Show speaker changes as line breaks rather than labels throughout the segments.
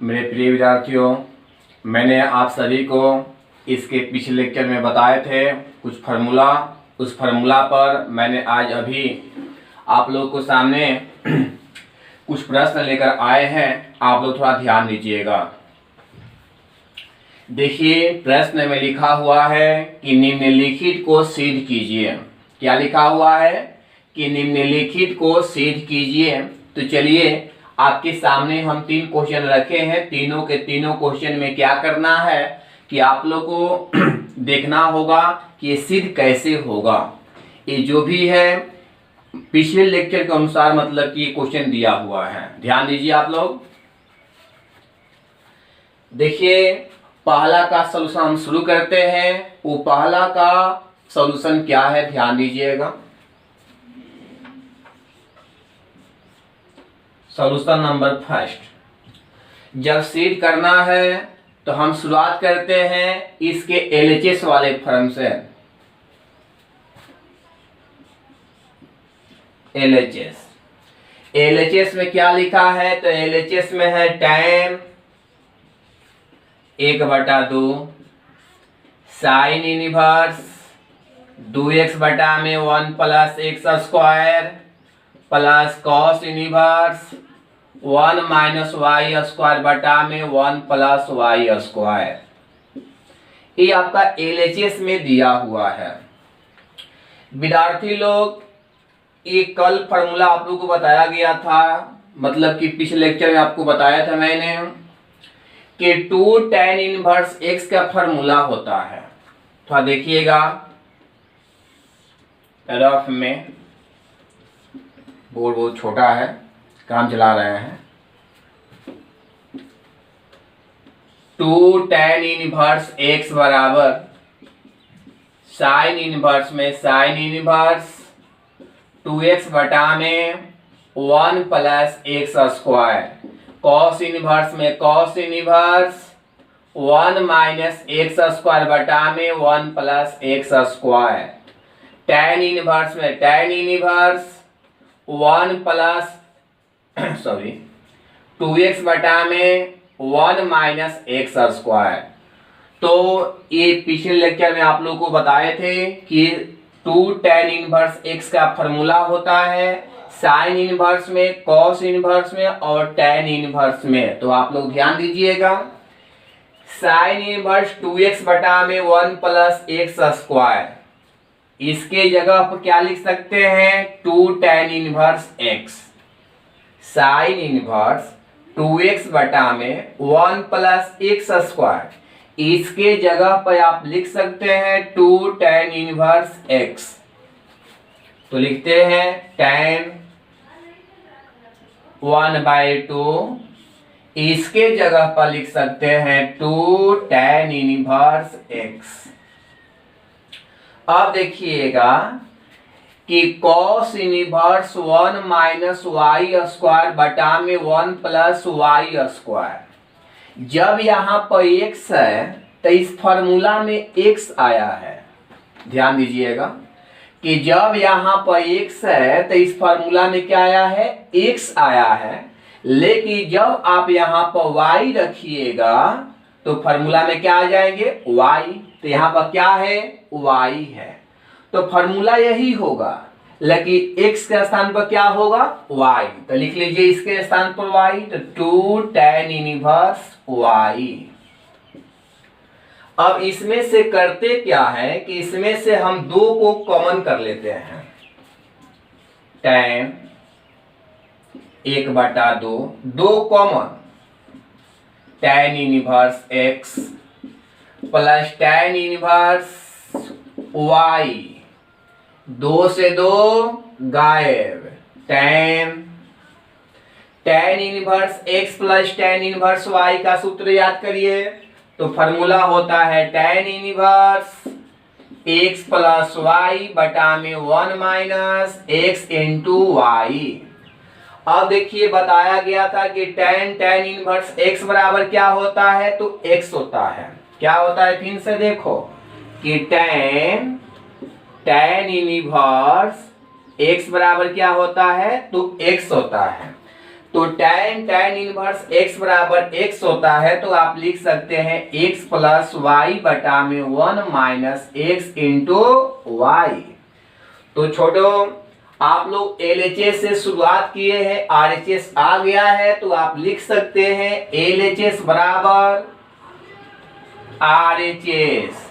मेरे प्रिय विद्यार्थियों, मैंने आप सभी को इसके पिछले लेक्चर में बताए थे कुछ फार्मूला। उस फार्मूला पर मैंने आज अभी आप लोग को सामने कुछ प्रश्न लेकर आए हैं। आप लोग थोड़ा ध्यान दीजिएगा। देखिए, प्रश्न में लिखा हुआ है कि निम्नलिखित को सिद्ध कीजिए। क्या लिखा हुआ है कि निम्नलिखित को सिद्ध कीजिए। तो चलिए, आपके सामने हम 3 क्वेश्चन रखे हैं। तीनों के तीनों क्वेश्चन में क्या करना है कि आप लोग को देखना होगा कि ये सिद्ध कैसे होगा। ये जो भी है पिछले लेक्चर के अनुसार मतलब कि क्वेश्चन दिया हुआ है। ध्यान दीजिए आप लोग। देखिए, पहला का सॉल्यूशन हम शुरू करते हैं। वो पहला का सॉल्यूशन क्या है, ध्यान दीजिएगा। सॉल्यूशन नंबर फर्स्ट, जब सिद्ध करना है तो हम शुरुआत करते हैं इसके एलएचएस वाले फॉर्म से। एलएचएस में क्या लिखा है, तो एलएचएस में है tan 1/2 sign inverse 2x/1 plus x² plus cos inverse 1 minus y² 1 plus y²। ये आपका एलएचएस में दिया हुआ है। विद्यार्थी लोग, ये कल फार्मूला आप लोगों को बताया गया था, मतलब कि पिछले लेक्चर में आपको बताया था मैंने कि 2 tan इनवर्स x का फार्मूला होता है। थोड़ा देखिएगा रफ में, बोर्ड बहुत छोटा है, काम चला रहे हैं। 2 tan इनवर्स x बराबर साइन इनवर्स में sine inverse 2x/1 plus x², cos inverse में cos inverse 1 minus x² 1 plus x², tan inverse में tan inverse 1 plus 2x/1 minus x²। तो ये पिछले लेक्चर में आप लोगों को बताए थे कि 2 tan इनवर्स x का फार्मूला होता है साइन इनवर्स में, कॉस इनवर्स में और tan इनवर्स में। तो आप लोग ध्यान दीजिएगा। Sign inverse 2x/1 plus x², इसके जगह पर क्या लिख सकते हैं, 2 tan inverse x। Sign inverse 2x/1 plus x², इसके जगह पर आप लिख सकते हैं 2 tan इनवर्स x। तो लिखते हैं tan 1/2, इसके जगह पर लिख सकते हैं 2 tan इनवर्स x। अब देखिएगा कि cos inverse 1 minus y² 1 plus y²। जब यहाँ पर x है तो इस फॉर्मूला में x आया है। ध्यान दीजिएगा कि जब यहाँ पर x है तो इस फॉर्मूला में क्या आया है, x आया है। लेकिन जब आप यहाँ पर y रखिएगा तो फॉर्मूला में क्या आ जाएंगे, y। तो यहाँ पर क्या है, y है। तो फॉर्मूला यही होगा, लेकिन x के स्थान पर क्या होगा, y। तो लिख लीजिए इसके स्थान पर y। तो 2 tan इनवर्स y। अब इसमें से करते क्या है कि इसमें से हम 2 को कॉमन कर लेते हैं। tan 1/2 2 common, tan inverse x plus tan inverse y, 2 से 2 गायब। tan inverse x plus tan inverse y का सूत्र याद करिए। तो फॉर्मूला होता है tan inverse x plus y 1 minus x into y। अब देखिए, बताया गया था कि tan इनवर्स x बराबर क्या होता है, तो x होता है। क्या होता है, फिर से देखो कि tan इनवर्स x बराबर क्या होता है, तो x होता है। तो tan इनवर्स x बराबर x होता है, तो आप लिख सकते हैं x प्लस वाई बटा में 1 माइनस एक्स इंटू वाई। तो छोटो आप लोग LHS से शुरुआत किए हैं, RHS आ गया है, तो आप लिख सकते हैं LHS बराबर RHS।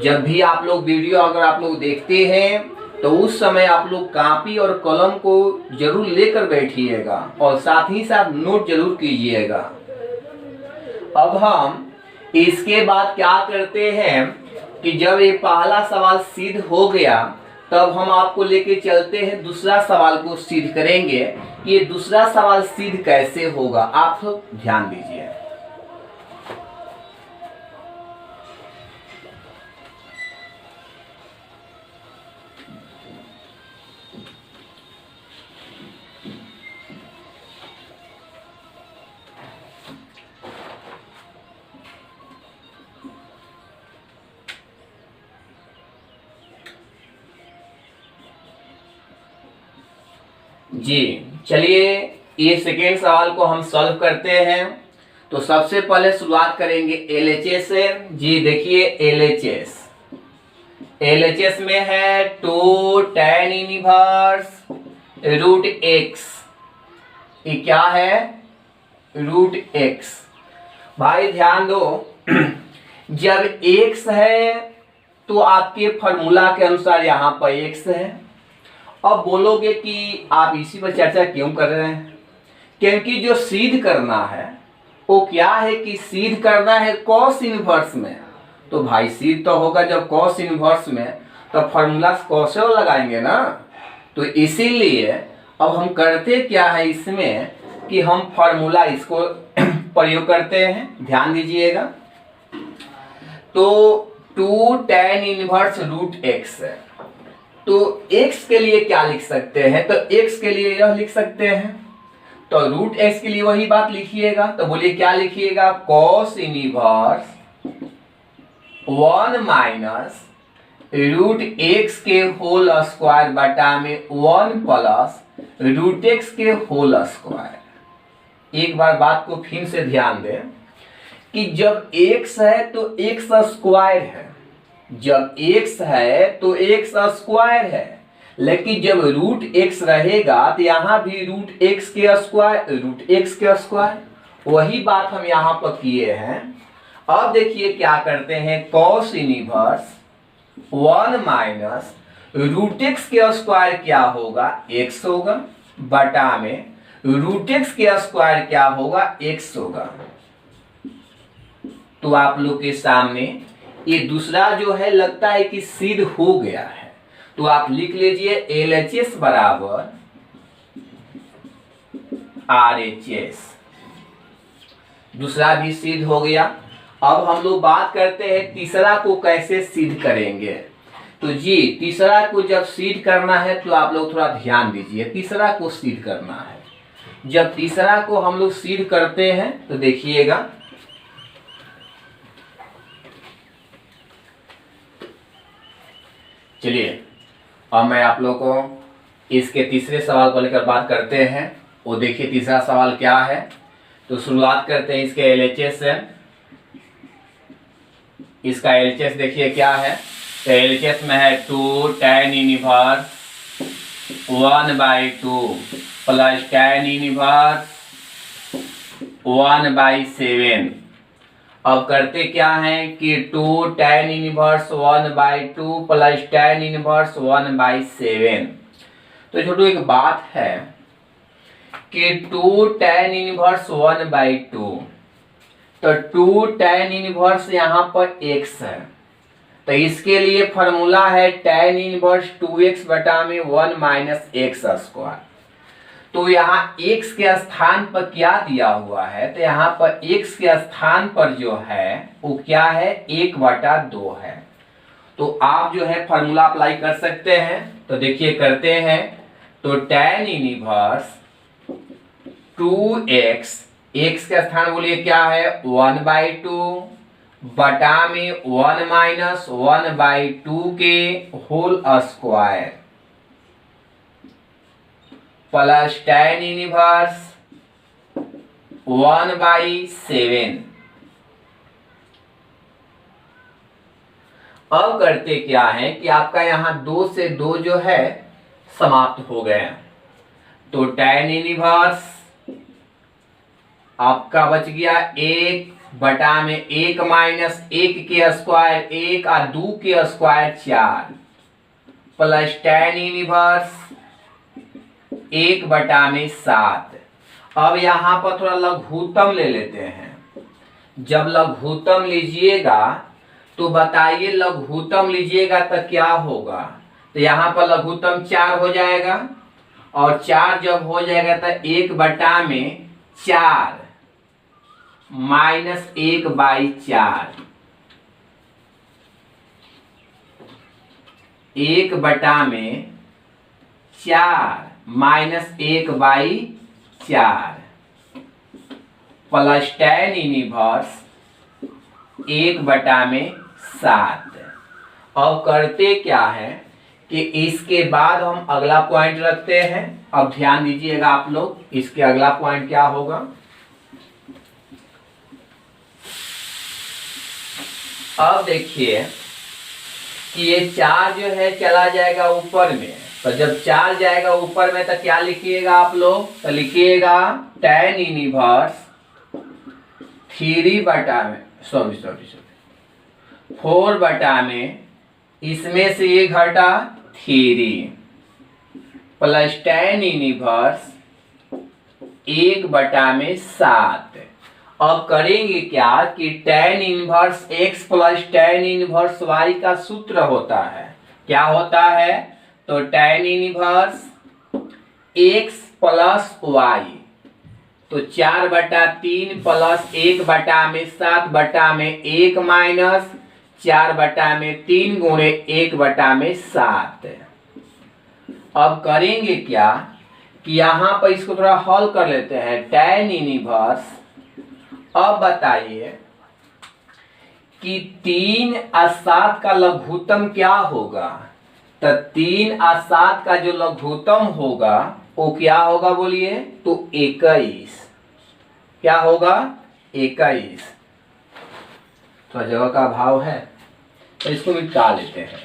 जब भी आप लोग वीडियो अगर आप लोग देखते हैं तो उस समय आप लोग कॉपी और कलम को जरूर लेकर बैठिएगा और साथ ही साथ नोट जरूर कीजिएगा। अब हम इसके बाद क्या करते हैं कि जब ये पहला सवाल सिद्ध हो गया तब हम आपको लेके चलते हैं दूसरा सवाल को सिद्ध करेंगे। ये दूसरा सवाल सिद्ध कैसे होगा आप लोग ध्यान दीजिए। जी चलिए ये सेकेंड सवाल को हम सॉल्व करते हैं। तो सबसे पहले शुरुआत करेंगे LHS से। जी देखिए LHS में है 2 tan इनवर्स रूट एक्स। ये क्या है? Root x. भाई ध्यान दो, जब x है तो आपके फॉर्मूला के अनुसार यहाँ पर x है। अब बोलोगे कि आप इसी पर चर्चा क्यों कर रहे हैं? क्योंकि जो सिद्ध करना है वो क्या है कि सिद्ध करना है कॉस इनवर्स में। तो भाई सिद्ध तो होगा जब कॉस इनवर्स में, तो फॉर्मूला कॉस लगाएंगे ना। तो इसीलिए अब हम करते क्या है इसमें कि हम फॉर्मूला इसको प्रयोग करते हैं, ध्यान दीजिएगा। तो 2 tan इनवर्स रूट एक्स है, तो x के लिए क्या लिख सकते हैं? तो x के लिए यह लिख सकते हैं, तो रूट x के लिए वही बात लिखिएगा। तो बोलिए क्या लिखिएगा? cos inverse 1 minus root x के होल स्क्वायर बटा में 1 प्लस रूट x के होल स्क्वायर। एक बार बात को फिर से ध्यान दें कि जब x है तो x स्क्वायर है, जब x है तो x स्क्वायर है, लेकिन जब रूट x रहेगा तो यहाँ भी रूट x के स्क्वायर, वही बात हम यहाँ पर किए हैं। अब देखिए क्या करते हैं, cos inverse 1 minus root x के स्क्वायर क्या होगा? x होगा, बटा में रूट x के स्क्वायर क्या होगा? x होगा। तो आप लोग के सामने ये दूसरा जो है लगता है कि सिद्ध हो गया है, तो आप लिख लीजिए LHS बराबर RHS। दूसरा भी सिद्ध हो गया। अब हम लोग बात करते हैं तीसरा को कैसे सिद्ध करेंगे। तो जी तीसरा को जब सिद्ध करना है तो आप लोग थोड़ा ध्यान दीजिए। तीसरा को सिद्ध करना है, जब तीसरा को हम लोग सिद्ध करते हैं तो देखिएगा, चलिए अब मैं आप लोग को इसके तीसरे सवाल को लेकर बात करते हैं। वो देखिए तीसरा सवाल क्या है। तो शुरुआत करते हैं इसके LHS से। इसका LHS देखिए क्या है। तो LHS में है 2 tan inverse 1/2 plus tan inverse 1/7। अब करते क्या है कि 2 tan inverse 1/2 plus tan inverse 1/7। तो छोटू एक बात है कि 2 tan इनवर्स 1/2, तो 2 tan इनवर्स यहाँ पर x है, तो इसके लिए फॉर्मूला है tan इनवर्स 2x बटा में 1 माइनस एक्स स्क्वायर। तो यहाँ x के स्थान पर क्या दिया हुआ है? तो यहाँ पर x के स्थान पर जो है वो क्या है? 1/2 है। तो आप जो है फॉर्मूला अप्लाई कर सकते हैं। तो देखिए करते हैं। तो tan इनवर्स 2x, x के स्थान बोलिए क्या है? 1/2 बटा में 1 माइनस 1/2 के whole square. Plus tan inverse 1/7। अब करते क्या है कि आपका यहाँ 2 से 2 जो है समाप्त हो गए, तो tan इनवर्स आपका बच गया 1/1 माइनस 1 के स्क्वायर 1 और 2 के स्क्वायर 4 प्लस tan इनवर्स 1/7। अब यहाँ पर थोड़ा लघुत्तम ले लेते हैं। जब लघुत्तम लीजिएगा तो बताइए लघुत्तम लीजिएगा तो क्या होगा। तो यहाँ पर लघुत्तम 4 हो जाएगा और 4 जब हो जाएगा तो 1/4 minus 1/4 1/4 minus 1/4 plus tan inverse 1/7। अब करते क्या है कि इसके बाद हम अगला पॉइंट रखते हैं। अब ध्यान दीजिएगा आप लोग, इसके अगला पॉइंट क्या होगा। अब देखिए कि ये 4 जो है चला जाएगा ऊपर में, तो जब 4 जाएगा ऊपर में तो क्या लिखिएगा आप लोग, तो लिखिएगा tan इनवर्स 4 इसमें से ये घटा 3 प्लस tan इनवर्स 1/7। अब करेंगे क्या कि tan inverse x plus tan inverse y का सूत्र होता है। क्या होता है, तो tan inverse x plus y, तो 4/3 प्लस 1/7 माइनस 4/3 गुणे 1/7। अब करेंगे क्या कि यहाँ पर इसको थोड़ा हल कर लेते हैं। tan इनवर्स, अब बताइए कि 3 और 7 का लघुत्तम क्या होगा। तो 3 और 7 का जो लघुत्तम होगा वो क्या होगा बोलिए, तो 21। क्या होगा, 21। थोड़ा जगह का अभाव है तो इसको मिटा लेते हैं।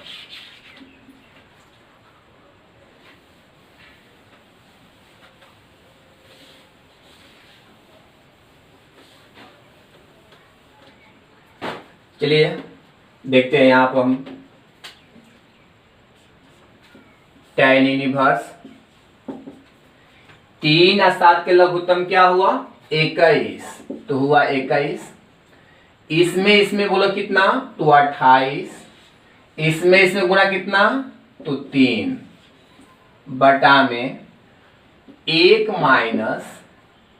चलिए देखते हैं यहाँ पर हम tan इनवर्स 3 और 7 के लघुत्तम क्या हुआ, 21, तो हुआ 21। इसमें बोलो कितना, तो 28। इसमें गुणा कितना, तो 3 बटा में 1 माइनस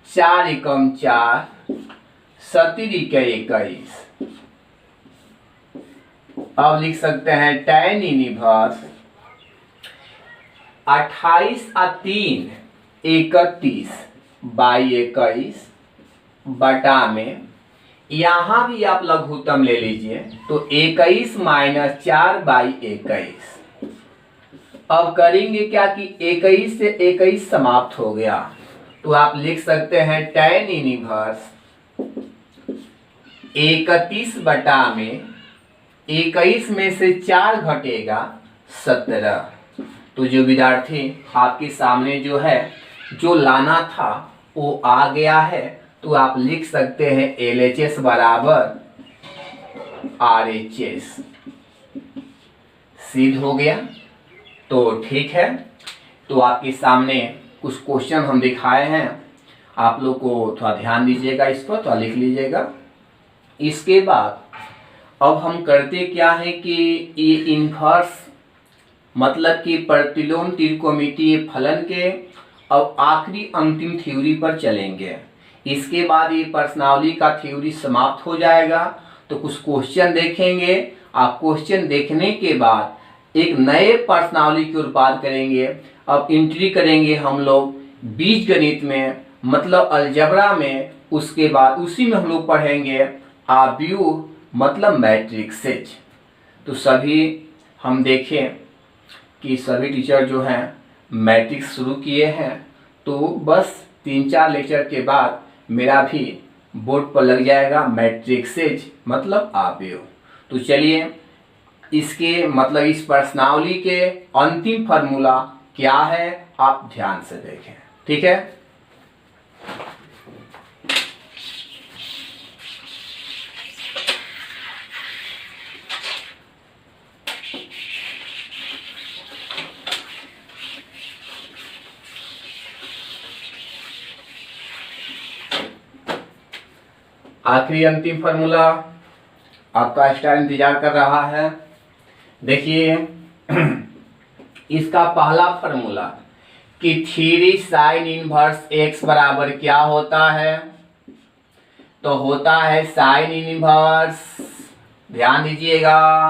4 एकम 4 17 के 21। अब लिख सकते हैं tan इनवर्स 28 और 3 31/21 बटा में, यहां भी आप लघुत्तम ले लीजिए, तो 21 माइनस 4/21। अब करेंगे क्या कि 21 से 21 समाप्त हो गया, तो आप लिख सकते हैं tan इनवर्स 31 बटा में 21 में से 4 घटेगा 17। तो जो विद्यार्थी आपके सामने जो है जो लाना था वो आ गया है, तो आप लिख सकते हैं LHS बराबर RHS। सिद्ध हो गया, तो ठीक है। तो आपके सामने कुछ क्वेश्चन हम दिखाए हैं, आप लोग को थोड़ा ध्यान दीजिएगा, इस पर थोड़ा लिख लीजिएगा। इसके बाद अब हम करते क्या है कि ये इनवर्स मतलब कि प्रतिलोम त्रिकोणमितीय फलन के अब आखिरी अंतिम थ्योरी पर चलेंगे। इसके बाद ये प्रश्नावली का थ्योरी समाप्त हो जाएगा, तो कुछ क्वेश्चन देखेंगे। आप क्वेश्चन देखने के बाद एक नए प्रश्नावली की ओर बात करेंगे। अब एंट्री करेंगे हम लोग बीजगणित में, मतलब अलजेब्रा में। उसके बाद उसी में हम लोग पढ़ेंगे आव्यूह मतलब मैट्रिक्सेज। तो सभी हम देखें कि सभी टीचर जो हैं मैट्रिक्स शुरू किए हैं, तो बस 3-4 लेक्चर के बाद मेरा भी बोर्ड पर लग जाएगा मैट्रिक्सेज मतलब आव्यूह। तो चलिए इसके मतलब इस प्रश्नावली के अंतिम फार्मूला क्या है आप ध्यान से देखें, ठीक है। आखिरी अंतिम फार्मूला आपका स्टार इंतजार कर रहा है। देखिए इसका पहला फार्मूला कि 3 साइन इनवर्स एक्स बराबर क्या होता है, तो होता है साइन इनवर्स, ध्यान दीजिएगा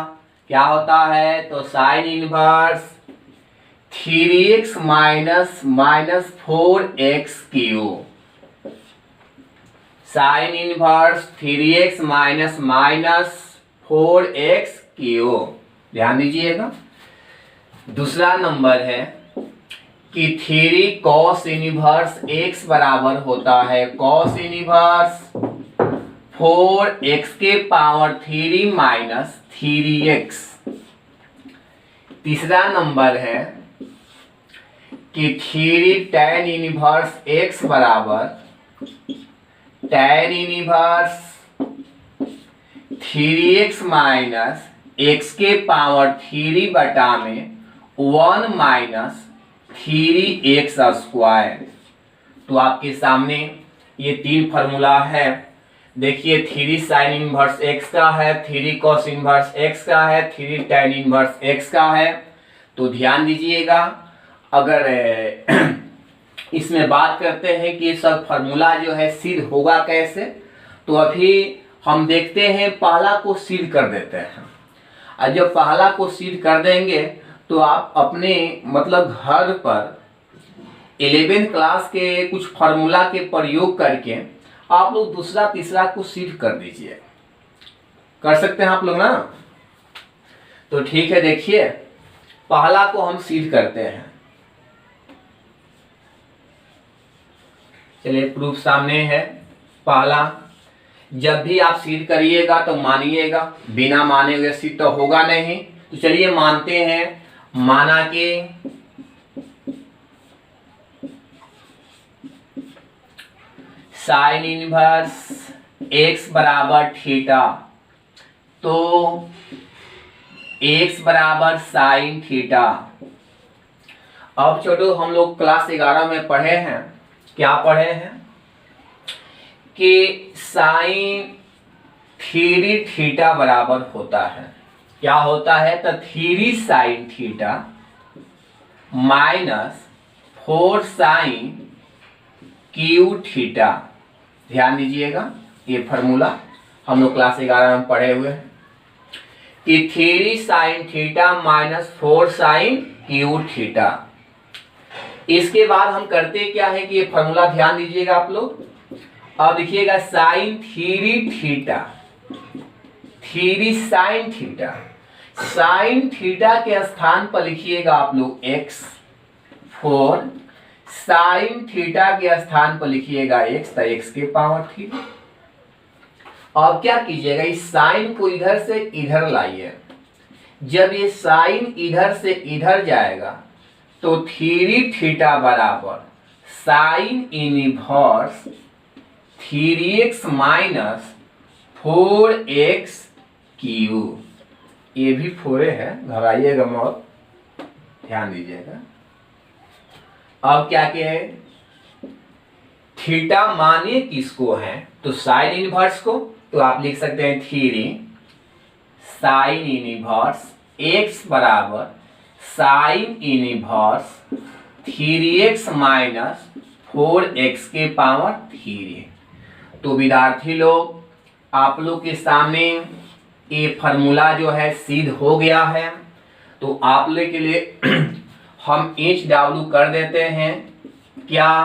क्या होता है, तो sine inverse 3x minus 4x cube, sine inverse 3x minus 4x cube, ध्यान दीजिएगा। दूसरा नंबर है कि 3 कॉस इनवर्स x बराबर होता है कॉस इनवर्स 4x के पावर 3 माइनस 3x। तीसरा नंबर है कि 3 tan इनवर्स x बराबर tan inverse 3x minus x के पावर 3 बटा में 1 माइनस 3x स्क्वायर। तो आपके सामने ये 3 फार्मूला है। देखिए 3 साइन इनवर्स x का है, 3 कॉस इनवर्स x का है, 3 tan इनवर्स x का है। तो ध्यान दीजिएगा, अगर इसमें बात करते हैं कि सब फार्मूला जो है सिद्ध होगा कैसे, तो अभी हम देखते हैं पहला को सिद्ध कर देते हैं। और जब पहला को सिद्ध कर देंगे तो आप अपने मतलब घर पर 11वीं क्लास के कुछ फार्मूला के प्रयोग करके आप लोग दूसरा तीसरा को सिद्ध कर दीजिए। कर सकते हैं आप लोग ना? तो ठीक है, देखिए पहला को हम सिद्ध करते हैं। चलिए प्रूफ सामने है। पहला, जब भी आप सिद्ध करिएगा तो मानिएगा, बिना माने हुए सिद्ध तो होगा नहीं। तो चलिए मानते हैं, माना कि साइन इनवर्स x बराबर थीटा, तो x बराबर साइन थीटा। अब छोटो हम लोग क्लास 11 में पढ़े हैं, क्या पढ़े हैं कि साइन 3 थीटा बराबर होता है, क्या होता है, तो 3 sine theta minus 4 sine cube theta. ध्यान दीजिएगा, ये फार्मूला हम लोग क्लास 11 में पढ़े हुए हैं कि 3 sine theta minus 4 sine cube theta. इसके बाद हम करते क्या है कि ये फार्मूला ध्यान दीजिएगा आप लोग। अब देखिएगा sine 3 theta, 3 sine theta, sine theta के स्थान पर लिखिएगा आप लोग x, 4 साइन थीटा के स्थान पर लिखिएगा x, तो x के पावर 3। अब क्या कीजिएगा, इस साइन को इधर से इधर लाइए। जब ये साइन इधर से इधर जाएगा तो 3 थीटा बराबर sine inverse 3x minus 4x cube. ये भी 4 है, घबराइएगा मत, ध्यान दीजिएगा। अब क्या है, थीटा माने किसको है, तो साइन इनवर्स को। तो आप लिख सकते हैं 3 साइन इनवर्स x बराबर sine inverse 3x minus 4x के पावर 3। तो विद्यार्थी लोग, आप लोग के सामने ये फार्मूला जो है सिद्ध हो गया है। तो आप लोग के लिए हम HW कर देते हैं क्या,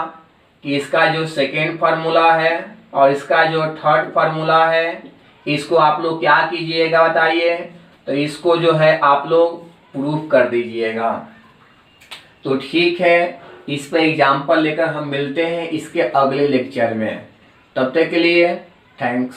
कि इसका जो सेकेंड फार्मूला है और इसका जो थर्ड फार्मूला है, इसको आप लोग क्या कीजिएगा बताइए, तो इसको जो है आप लोग प्रूफ कर दीजिएगा। तो ठीक है, इस पर एग्जाम्पल लेकर हम मिलते हैं इसके अगले लेक्चर में। तब तक के लिए थैंक्स।